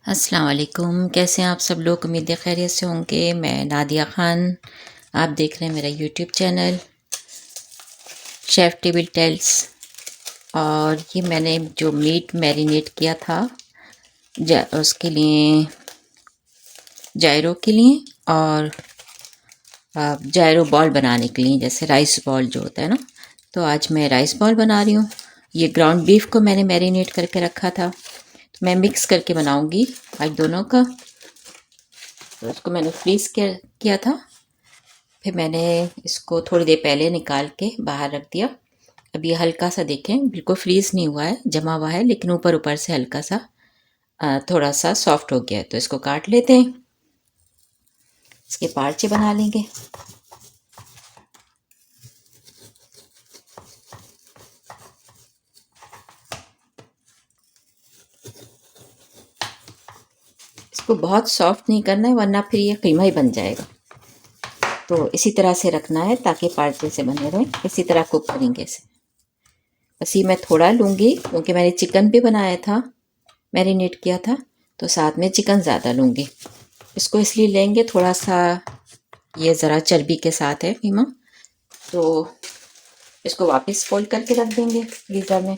अस्सलाम वालेकुम। कैसे हैं आप सब लोग? उम्मीद है खैरियत से होंगे। मैं नादिया ख़ान, आप देख रहे हैं मेरा YouTube channel Chef Table Tales. और ये मैंने जो मीट मैरिनेट किया था उसके लिए, जायरो के लिए और जायरो बॉल बनाने के लिए, जैसे राइस बॉल जो होता है ना, तो आज मैं राइस बॉल बना रही हूँ। ये ग्राउंड बीफ को मैंने मैरिनेट करके रखा था, तो मैं मिक्स करके बनाऊँगी आज दोनों का। तो उसको मैंने फ्रीज़ किया था, फिर मैंने इसको थोड़ी देर पहले निकाल के बाहर रख दिया। अब ये हल्का सा देखें, बिल्कुल फ्रीज़ नहीं हुआ है, जमा हुआ है, लेकिन ऊपर ऊपर से हल्का सा थोड़ा सा सॉफ्ट हो गया है। तो इसको काट लेते हैं, इसके पार्चे बना लेंगे। इसको बहुत सॉफ्ट नहीं करना है, वरना फिर ये कीमा ही बन जाएगा। तो इसी तरह से रखना है ताकि पार्चे से बने रहें। इसी तरह कुक करेंगे इसे। बस ये मैं थोड़ा लूँगी क्योंकि मैंने चिकन भी बनाया था, मैरिनेट किया था, तो साथ में चिकन ज़्यादा लूँगी। इसको इसलिए लेंगे, थोड़ा सा ये ज़रा चर्बी के साथ है कीमा, तो इसको वापस फोल्ड करके रख देंगे फ्रीज़र में।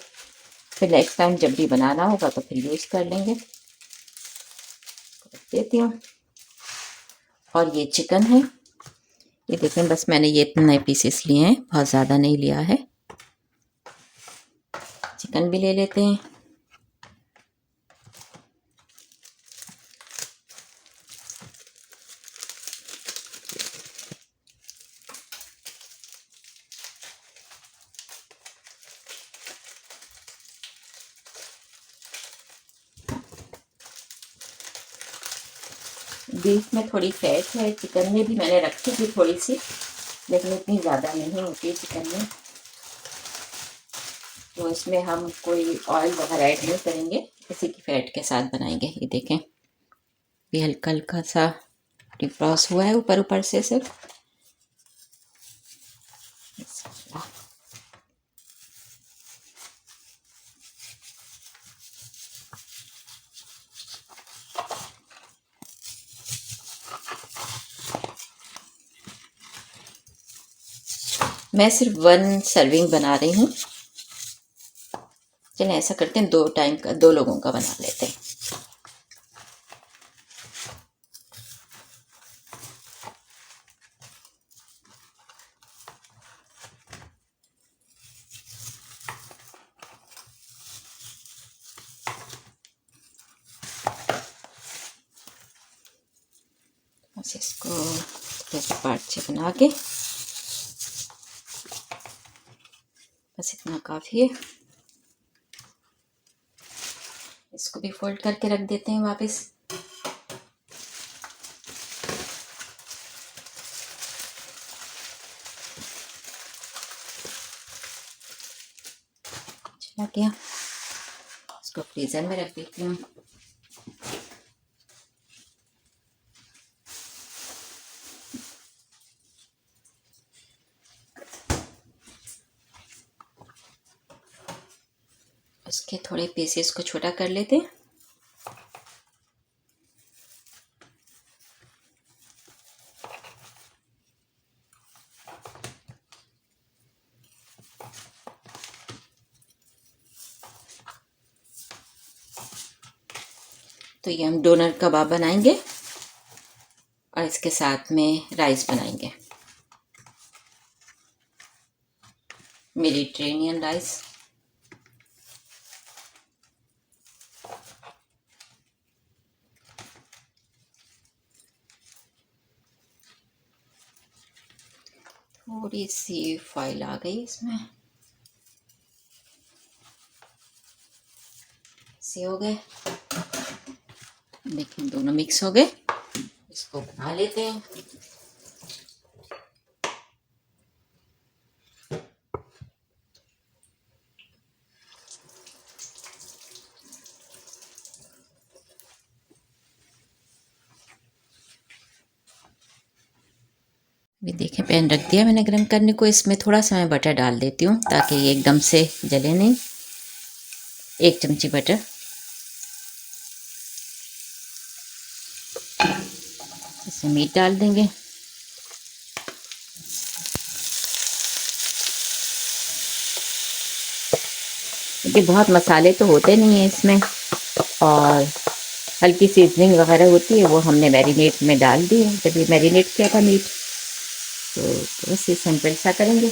फिर नेक्स्ट टाइम जब भी बनाना होगा तो फिर यूज़ कर लेंगे। रख देती हूँ। और ये चिकन है, ये देखें, बस मैंने ये इतने पीसेस लिए हैं, बहुत ज़्यादा नहीं लिया है। चिकन भी ले लेते हैं। बीफ में थोड़ी फैट है, चिकन में भी मैंने रखी थी थोड़ी सी, लेकिन इतनी ज़्यादा नहीं होती चिकन में। तो इसमें हम कोई ऑयल वगैरह ऐड नहीं करेंगे, इसी की फैट के साथ बनाएंगे। ये देखें, ये हल्का हल्का सा डिफ्रॉस्ट हुआ है ऊपर ऊपर से सिर्फ। मैं सिर्फ 1 सर्विंग बना रही हूँ। चलिए ऐसा करते हैं, 2 टाइम का, 2 लोगों का बना लेते हैं। बस इसको ऐसे पार्ट से बना के, बस इतना काफ़ी है। इसको भी फोल्ड करके रख देते हैं वापस। चला गया, इसको फ्रीज़र में रख देती हूँ। उसके थोड़े पीसेस को छोटा कर लेते हैं। तो ये हम डोनर कबाब बनाएंगे और इसके साथ में राइस बनाएंगे, मेडिटेरेनियन राइस। थोड़ी सी फॉइल आ गई इसमें, से हो गए। देखिए दोनों मिक्स हो गए, इसको बना लेते हैं। भी देखें, पैन रख दिया मैंने गर्म करने को। इसमें थोड़ा सा मैं बटर डाल देती हूँ ताकि ये एकदम से जले नहीं। 1 चमची बटर। इसमें मीट डाल देंगे। क्योंकि बहुत मसाले तो होते नहीं हैं इसमें, और हल्की सीजनिंग वगैरह होती है, वो हमने मैरिनेट में डाल दी है जब ये मैरिनेट किया था मीट। तो बस ये सिंपल सा करेंगे।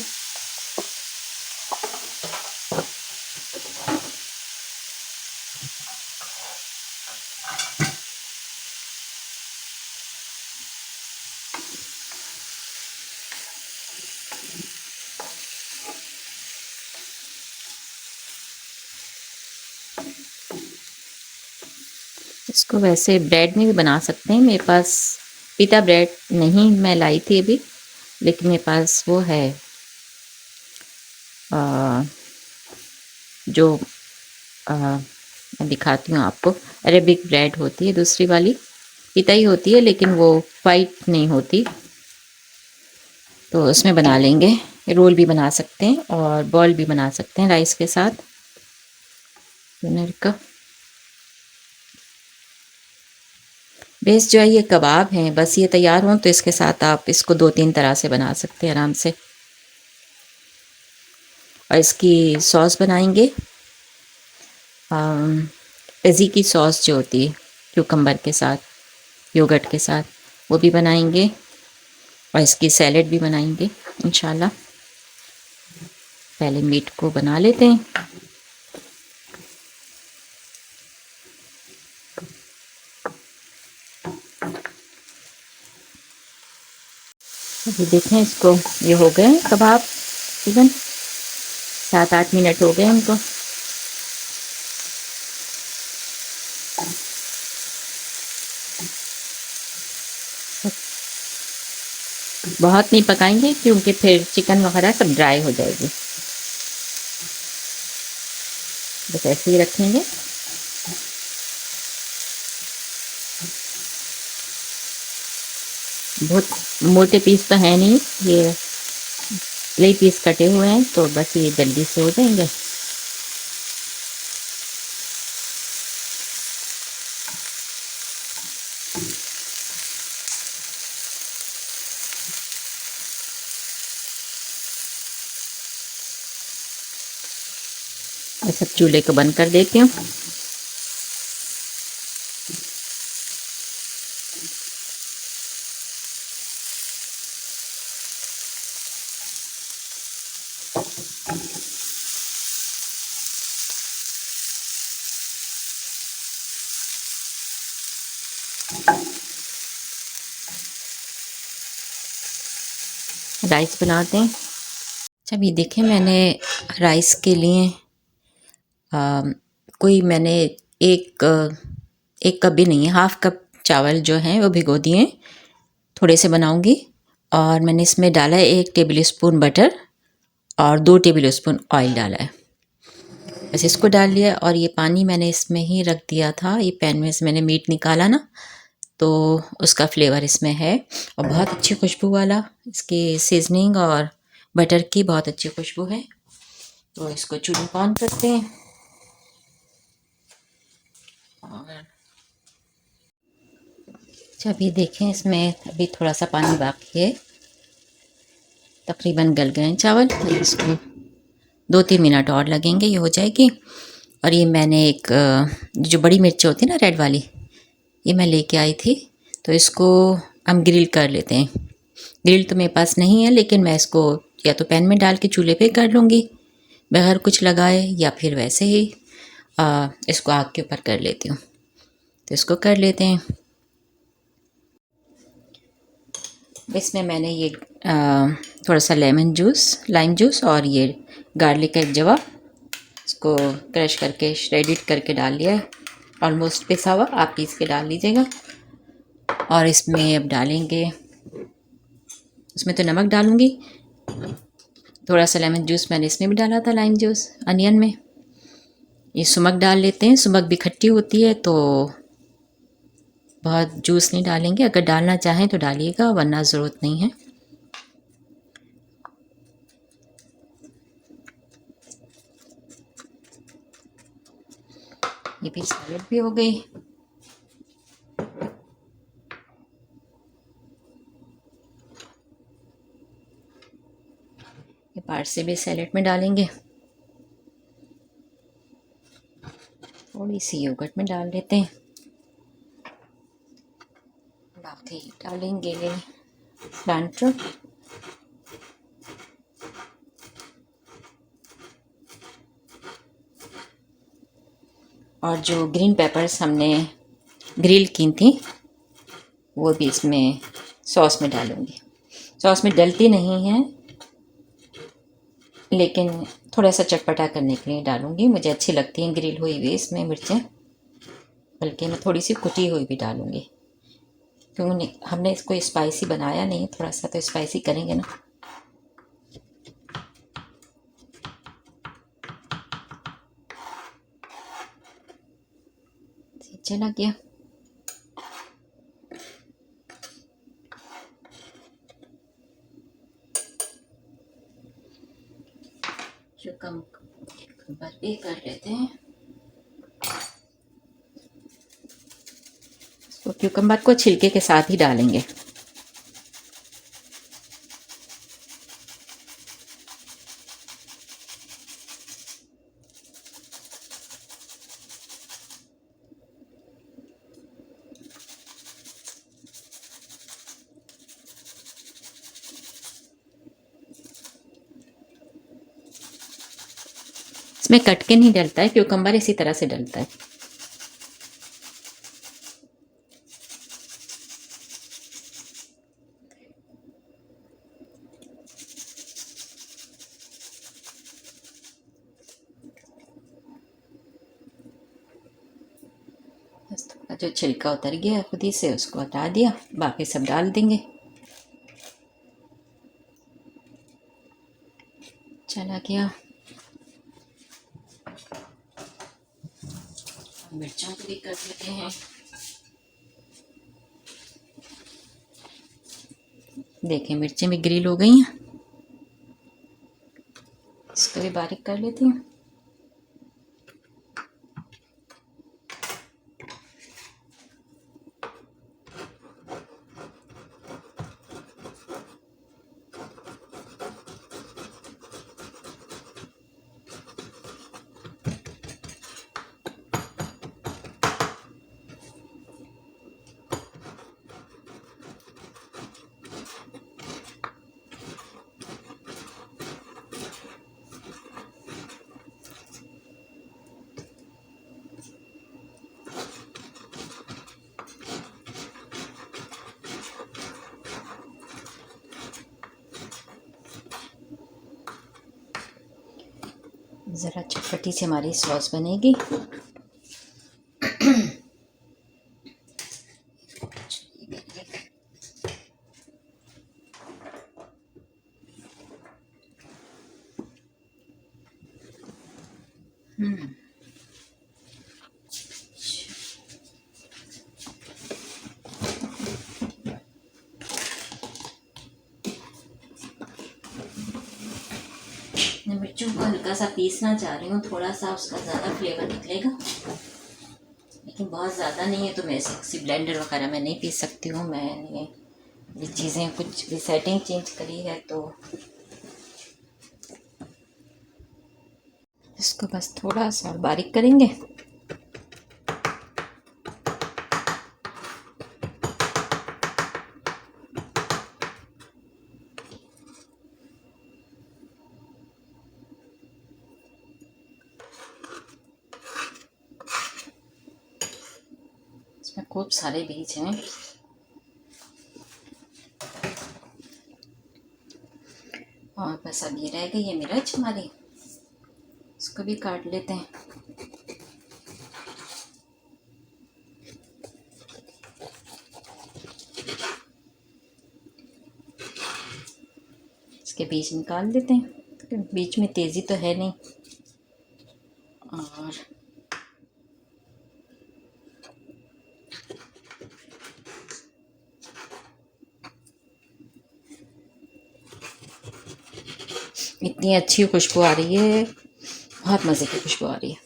इसको वैसे ब्रेड में भी बना सकते हैं। मेरे पास पिटा ब्रेड नहीं मैं लाई थी अभी, लेकिन मेरे पास वो है जो मैं दिखाती हूँ आपको। अरेबिक ब्रेड होती है दूसरी वाली, पिता ही होती है लेकिन वो वाइट नहीं होती, तो उसमें बना लेंगे। रोल भी बना सकते हैं और बॉल भी बना सकते हैं राइस के साथ डिनर का। बेस जो है ये कबाब हैं, बस ये तैयार हों तो इसके साथ आप इसको 2-3 तरह से बना सकते हैं आराम से। और इसकी सॉस बनाएंगे, पेजी की सॉस जो होती है क्यूकम्बर के साथ, योगर्ट के साथ, वो भी बनाएंगे। और इसकी सैलेड भी बनाएंगे इंशाल्लाह। पहले मीट को बना लेते हैं। अभी देखें इसको, ये हो गए कबाब तकरीबन 7-8 मिनट हो गए हमको। बहुत नहीं पकाएंगे क्योंकि फिर चिकन वगैरह सब ड्राई हो जाएगी, बस ऐसे ही रखेंगे। बहुत मोटे पीस तो है नहीं, ये ले पीस कटे हुए हैं, तो बस ये जल्दी से हो जाएंगे। मैं सब चूल्हे को बंद कर देती हूँ। राइस बनाते हैं। अच्छा अभी देखें, मैंने राइस के लिए कोई मैंने एक एक कप भी नहीं है, हाफ कप चावल जो हैं वो भिगो दिए, थोड़े से बनाऊंगी। और मैंने इसमें डाला है 1 टेबल स्पून बटर और 2 टेबल स्पून ऑयल डाला है। बस इसको डाल लिया और ये पानी मैंने इसमें ही रख दिया था, ये पैन में से मैंने मीट निकाला ना, तो उसका फ्लेवर इसमें है। और बहुत अच्छी खुशबू वाला इसकी सीजनिंग और बटर की बहुत अच्छी खुशबू है। तो इसको चूल्हे पर ऑन करते हैं। और अच्छा अभी देखें, इसमें अभी थोड़ा सा पानी बाकी है, तकरीबन गल गए हैं चावल। इसको 2-3 मिनट और लगेंगे, ये हो जाएगी। और ये मैंने एक जो बड़ी मिर्च होती है ना रेड वाली, ये मैं लेके आई थी, तो इसको हम ग्रिल कर लेते हैं। ग्रिल तो मेरे पास नहीं है, लेकिन मैं इसको या तो पैन में डाल के चूल्हे पे कर लूँगी बगैर कुछ लगाए, या फिर वैसे ही इसको आग के ऊपर कर लेती हूँ। तो इसको कर लेते हैं। इसमें मैंने ये थोड़ा सा लाइम जूस और ये गार्लिक का एक जवा, इसको क्रश करके श्रेडिड करके डाल लिया है, ऑलमोस्ट पिसा हुआ, आप पीस के डाल लीजिएगा। और इसमें अब डालेंगे, इसमें तो नमक डालूँगी, थोड़ा सा लेमन जूस मैंने इसमें भी डाला था, लाइम जूस अनियन में। ये सुमक डाल लेते हैं, सुमक भी खट्टी होती है तो बहुत जूस नहीं डालेंगे, अगर डालना चाहें तो डालिएगा वरना ज़रूरत नहीं है। ये भी सैलेड भी हो गई। पार्ट से भी सैलेड में डालेंगे। थोड़ी सी योगर्ट में डाल लेते हैं, बाकी डालेंगे प्लांटर। और जो ग्रीन पेपर्स हमने ग्रिल की थी वो भी इसमें सॉस में डालूंगी। सॉस में डलती नहीं है लेकिन थोड़ा सा चटपटा करने के लिए डालूंगी। मुझे अच्छी लगती हैं ग्रिल हुई हुई इसमें मिर्चें, बल्कि मैं थोड़ी सी कुटी हुई भी डालूंगी क्योंकि हमने इसको स्पाइसी बनाया नहीं, थोड़ा सा तो स्पाइसी करेंगे ना। चला गया। क्यूकम्बर भी कर लेते हैं। तो क्यूकम्बर को छिलके के साथ ही डालेंगे। इसमें कट के नहीं डलता है, क्यूकम्बर इसी तरह से डलता है। जो छिलका उतर गया खुद ही से उसको हटा दिया, बाकी सब डाल देंगे। चला गया। मिर्चों को भी कर लेते हैं। देखें मिर्चें भी ग्रिल हो गई हैं, इसको भी बारीक कर लेती हूँ। ज़रा चटपटी से हमारी सॉस बनेगी। मैं मिर्चों को हल्का सा पीसना चाह रही हूँ, थोड़ा सा उसका ज़्यादा फ्लेवर निकलेगा, लेकिन बहुत ज़्यादा नहीं है। तो मैं किसी ब्लेंडर वगैरह में नहीं पीस सकती हूँ। मैंने ये चीज़ें कुछ भी सेटिंग चेंज करी है, तो इसको बस थोड़ा सा और बारीक करेंगे। इसमें खूब सारे बीज हैं। और बस अब ये रह गई है मिर्च हमारी, इसको भी काट लेते हैं। इसके बीज निकाल देते हैं, बीच में तेज़ी तो है नहीं। और इतनी अच्छी खुशबू आ रही है, बहुत मज़े की खुशबू आ रही है।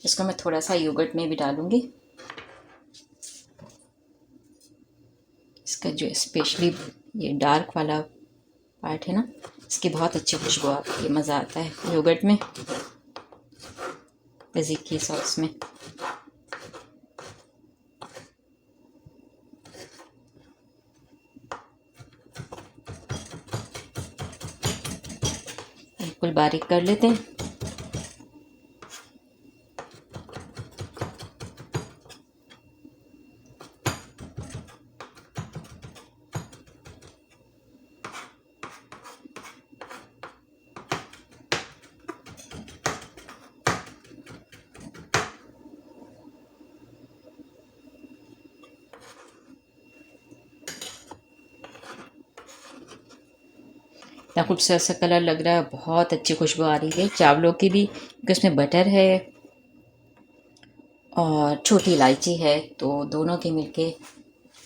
इसको मैं थोड़ा सा योगर्ट में भी डालूँगी। इसका जो स्पेशली ये डार्क वाला पार्ट है ना, इसकी बहुत अच्छी खुशबू आती है, मज़ा आता है योगर्ट में, तज़ीकी सॉस में। बिल्कुल बारीक कर लेते हैं। इतना खूबसूरत सा कलर लग रहा है, बहुत अच्छी खुशबू आ रही है चावलों की भी, क्योंकि उसमें बटर है और छोटी इलायची है, तो दोनों की मिलके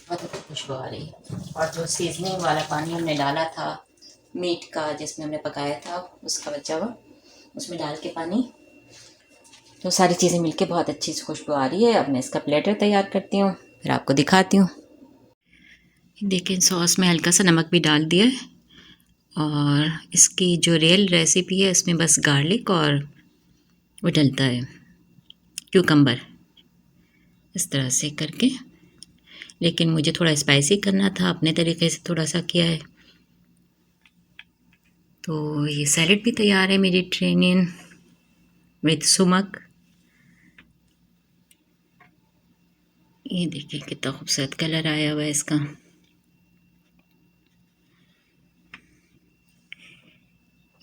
बहुत अच्छी खुशबू आ रही है। और जो सीजनिंग वाला पानी हमने डाला था मीट का, जिसमें हमने पकाया था, उसका बचा हुआ, उसमें डाल के पानी, तो सारी चीज़ें मिलके बहुत अच्छी सी खुशबू आ रही है। अब मैं इसका प्लेटर तैयार करती हूँ, फिर आपको दिखाती हूँ। देखिए सॉस में हल्का सा नमक भी डाल दिया है, और इसकी जो रियल रेसिपी है इसमें बस गार्लिक और वो डलता है क्यूकम्बर, इस तरह से करके। लेकिन मुझे थोड़ा स्पाइसी करना था, अपने तरीके से थोड़ा सा किया है। तो ये सैलेड भी तैयार है मेडिटेरेनियन विद सुमक। ये देखिए कितना खूबसूरत कलर आया हुआ है इसका।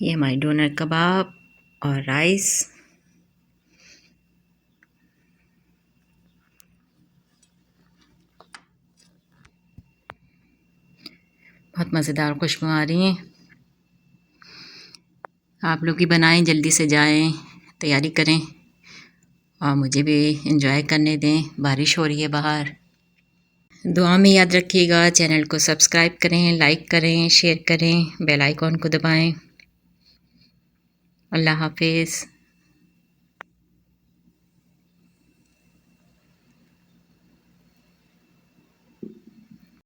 ये हमारी डोनर कबाब और राइस। बहुत मज़ेदार खुशबू आ रही हैं। आप लोग भी बनाएं, जल्दी से जाएं, तैयारी करें और मुझे भी एंजॉय करने दें। बारिश हो रही है बाहर। दुआ में याद रखिएगा, चैनल को सब्सक्राइब करें, लाइक करें, शेयर करें, बेल आइकॉन को दबाएं। अल्लाह हाफिज़।